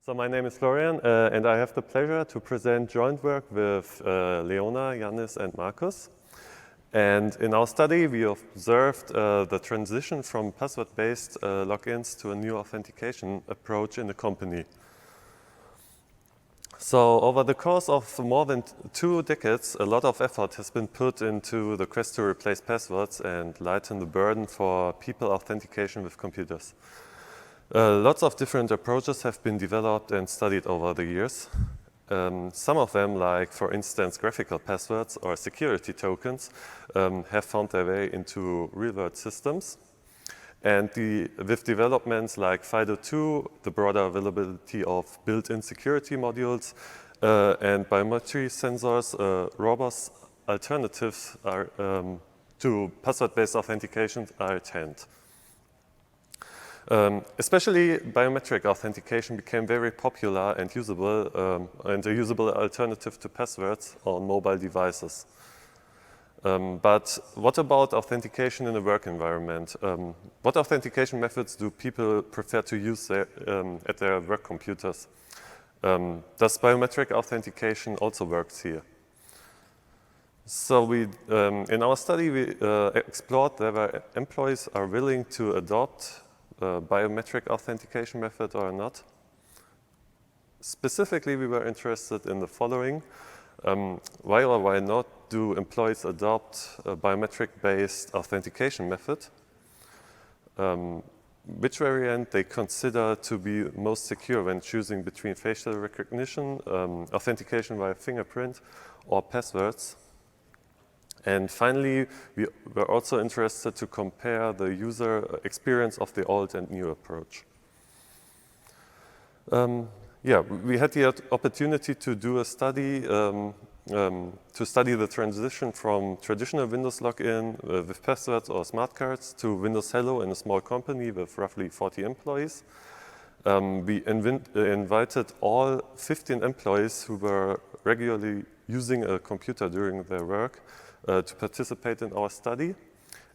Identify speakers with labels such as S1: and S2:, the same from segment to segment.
S1: So my name is Florian, and I have the pleasure to present joint work with Leona, Jannis, and Markus. And in our study, we observed the transition from password-based logins to a new authentication approach in the company. So over the course of more than 2 decades, a lot of effort has been put into the quest to replace passwords and lighten the burden for people authentication with computers. Lots of different approaches have been developed and studied over the years. Some of them, like for instance graphical passwords or security tokens, have found their way into real-world systems. And with developments like FIDO2, the broader availability of built-in security modules, and biometry sensors, robust alternatives to password-based authentication are at hand. Especially biometric authentication became very popular and usable, and a usable alternative to passwords on mobile devices. But what about authentication in a work environment? What authentication methods do people prefer to use at their work computers? Does biometric authentication also work here? So in our study, we explored whether employees are willing to adopt biometric authentication method or not. Specifically, we were interested in the following. Why or why not do employees adopt a biometric-based authentication method? Which variant they consider to be most secure when choosing between facial recognition, authentication via fingerprint, or passwords? And finally, we were also interested to compare the user experience of the old and new approach. We had the opportunity to do a study to study the transition from traditional Windows login with passwords or smart cards to Windows Hello in a small company with roughly 40 employees. We invited all 15 employees who were regularly using a computer during their work to participate in our study,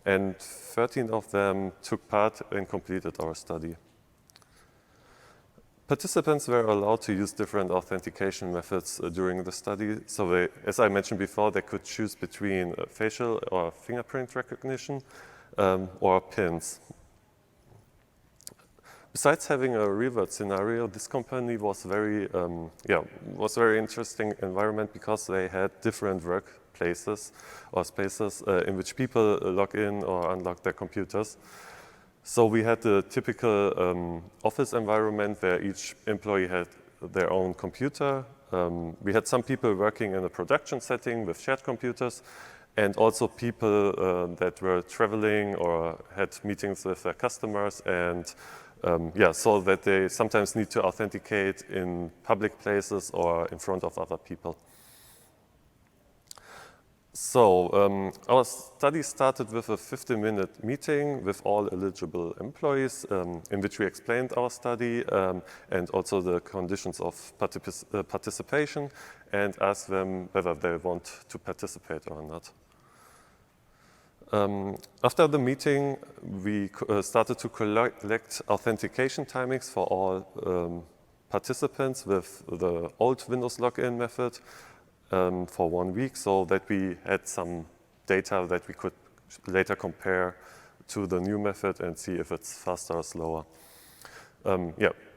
S1: and 13 of them took part and completed our study. Participants were allowed to use different authentication methods during the study. So as I mentioned before, they could choose between facial or fingerprint recognition or pins. Besides having a real-world scenario, this company was very interesting environment because they had different workplaces or spaces in which people log in or unlock their computers. So we had the typical office environment where each employee had their own computer. We had some people working in a production setting with shared computers, and also people that were traveling or had meetings with their customers, and so that they sometimes need to authenticate in public places or in front of other people. So our study started with a 50-minute meeting with all eligible employees in which we explained our study and also the conditions of participation, and asked them whether they want to participate or not. After the meeting, we started to collect authentication timings for all participants with the old Windows login method for 1 week, so that we had some data that we could later compare to the new method and see if it's faster or slower.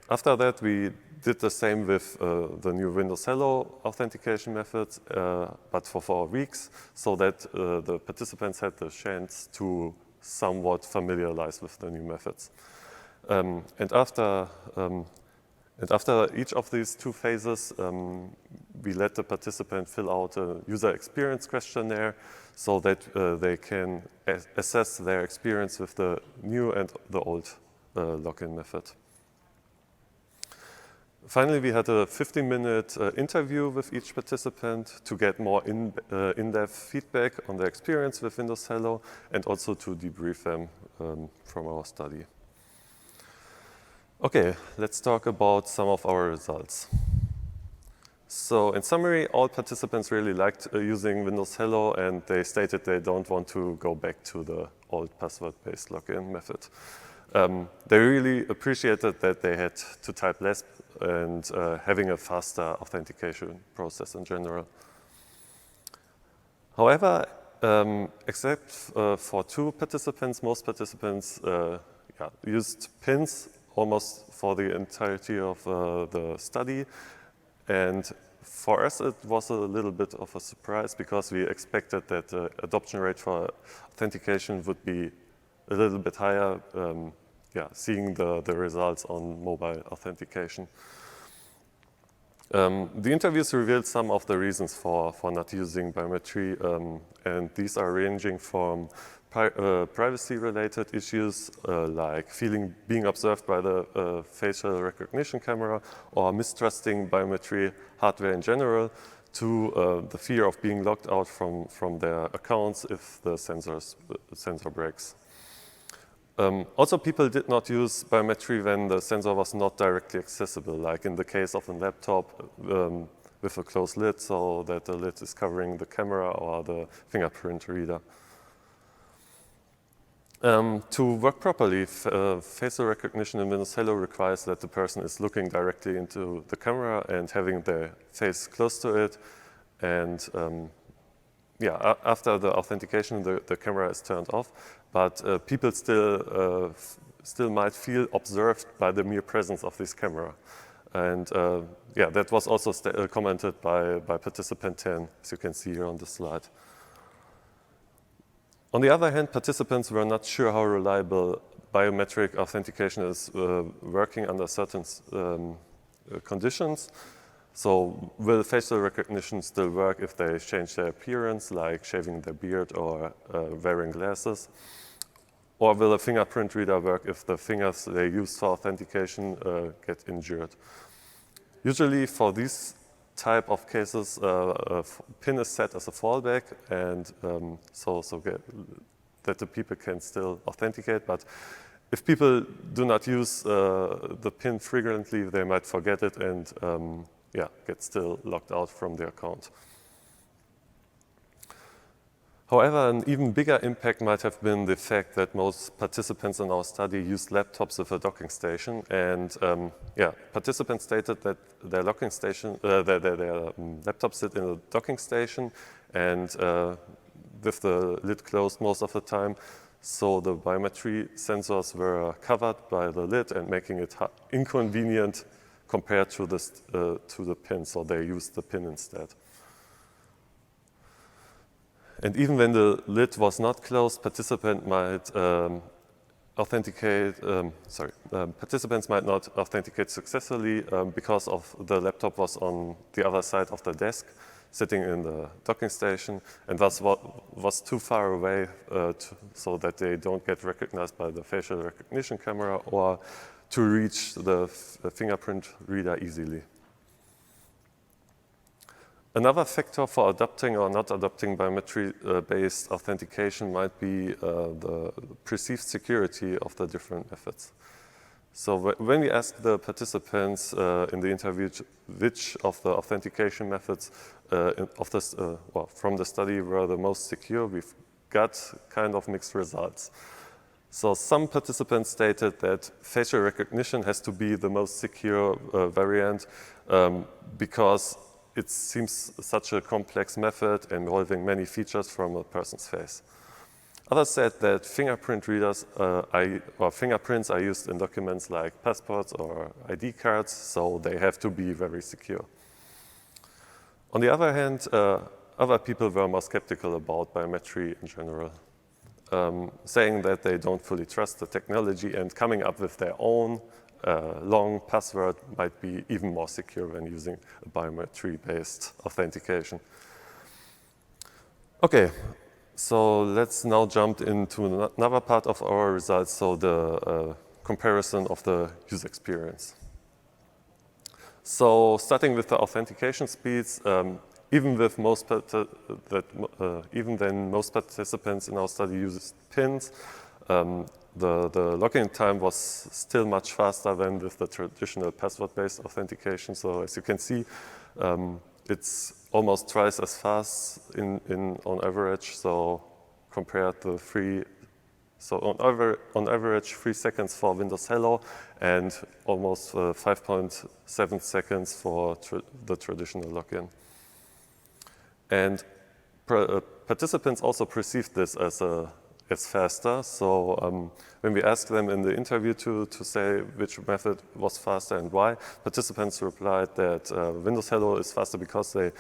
S1: After that, we did the same with the new Windows Hello authentication methods, but for 4 weeks, so that the participants had the chance to somewhat familiarize with the new methods. And after each of these 2 phases, we let the participant fill out a user experience questionnaire so that they can assess their experience with the new and the old login method. Finally, we had a 15-minute interview with each participant to get more in-depth feedback on their experience with Windows Hello, and also to debrief them from our study. Okay, let's talk about some of our results. So in summary, all participants really liked using Windows Hello, and they stated they don't want to go back to the old password-based login method. they really appreciated that they had to type less and having a faster authentication process in general. However, except for 2 participants, most participants used pins almost for the entirety of the study. And for us, it was a little bit of a surprise because we expected that the adoption rate for authentication would be a little bit higher, seeing the results on mobile authentication. The interviews revealed some of the reasons for not using biometry, and these are ranging from privacy-related issues like being observed by the facial recognition camera or mistrusting biometry hardware in general to the fear of being locked out from their accounts if the sensor breaks. Also, people did not use biometry when the sensor was not directly accessible, like in the case of a laptop with a closed lid, so that the lid is covering the camera or the fingerprint reader. To work properly, facial recognition in Windows Hello requires that the person is looking directly into the camera and having their face close to it. And after the authentication, the camera is turned off, but people still might feel observed by the mere presence of this camera. And that was also commented by participant 10, as you can see here on the slide. On the other hand, participants were not sure how reliable biometric authentication is working under certain conditions. So will facial recognition still work if they change their appearance, like shaving their beard or wearing glasses? Or will a fingerprint reader work if the fingers they use for authentication get injured? Usually for these type of cases, a pin is set as a fallback, and that the people can still authenticate. But if people do not use the pin frequently, they might forget it and get still locked out from the account. However, an even bigger impact might have been the fact that most participants in our study used laptops with a docking station, and participants stated that their docking station, their laptops sit in a docking station, and with the lid closed most of the time, so the biometry sensors were covered by the lid and making it inconvenient compared to the pin, so they used the pin instead. And even when the lid was not closed, participants might participants might not authenticate successfully because of the laptop was on the other side of the desk, sitting in the docking station, and thus was too far away so that they don't get recognized by the facial recognition camera or to reach the fingerprint reader easily. Another factor for adopting or not adopting biometry-based authentication might be the perceived security of the different methods. So when we asked the participants in the interview which of the authentication methods from the study were the most secure, we've got kind of mixed results. So some participants stated that facial recognition has to be the most secure variant because it seems such a complex method involving many features from a person's face. Others said that fingerprint readers or fingerprints are used in documents like passports or ID cards, so they have to be very secure. On the other hand, other people were more skeptical about biometry in general, saying that they don't fully trust the technology and coming up with their own long password might be even more secure when using a biometry-based authentication. Okay, so let's now jump into another part of our results, so the comparison of the user experience. So starting with the authentication speeds, even when most participants in our study used pins, the login time was still much faster than with the traditional password-based authentication. So as you can see, it's almost twice as fast on average. So compared to 3 So on average, 3 seconds for Windows Hello and almost 5.7 seconds for the traditional login. And participants also perceived this as faster. So when we asked them in the interview to say which method was faster and why, participants replied that Windows Hello is faster because the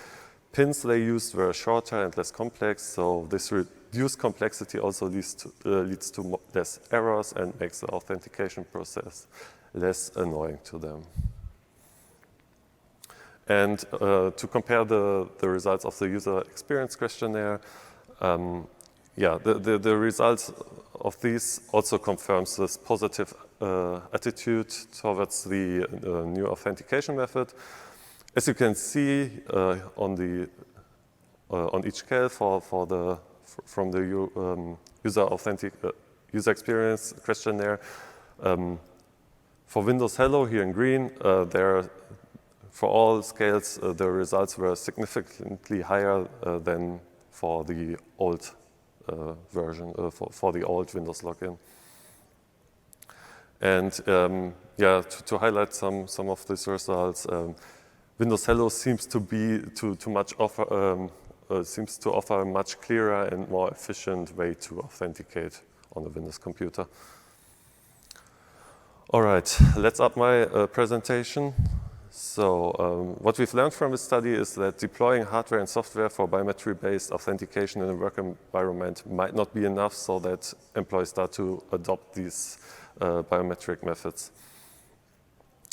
S1: pins they used were shorter and less complex. So this reduced complexity also leads to less errors and makes the authentication process less annoying to them. And to compare the results of the user experience questionnaire, the results of these also confirms this positive attitude towards the new authentication method. As you can see on each scale from the user experience questionnaire, for Windows Hello here in green, for all scales, the results were significantly higher than for the old version, for the old Windows login. And to highlight some of these results, Windows Hello seems to offer a much clearer and more efficient way to authenticate on a Windows computer. All right, let's up my presentation. So what we've learned from this study is that deploying hardware and software for biometry-based authentication in a work environment might not be enough so that employees start to adopt these biometric methods.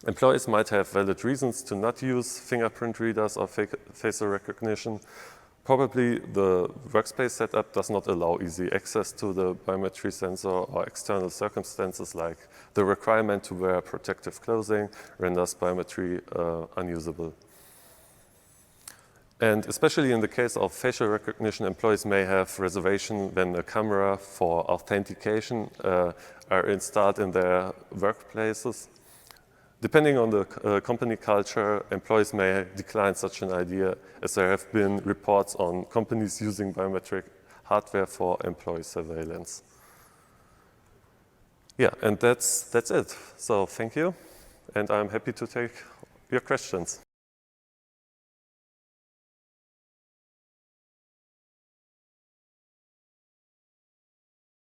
S1: Employees might have valid reasons to not use fingerprint readers or facial recognition. Probably the workspace setup does not allow easy access to the biometry sensor, or external circumstances like the requirement to wear protective clothing renders biometry unusable. And especially in the case of facial recognition, employees may have reservation when a camera for authentication are installed in their workplaces. Depending on the company culture, employees may decline such an idea, as there have been reports on companies using biometric hardware for employee surveillance. Yeah, and that's it. So thank you, and I'm happy to take your questions.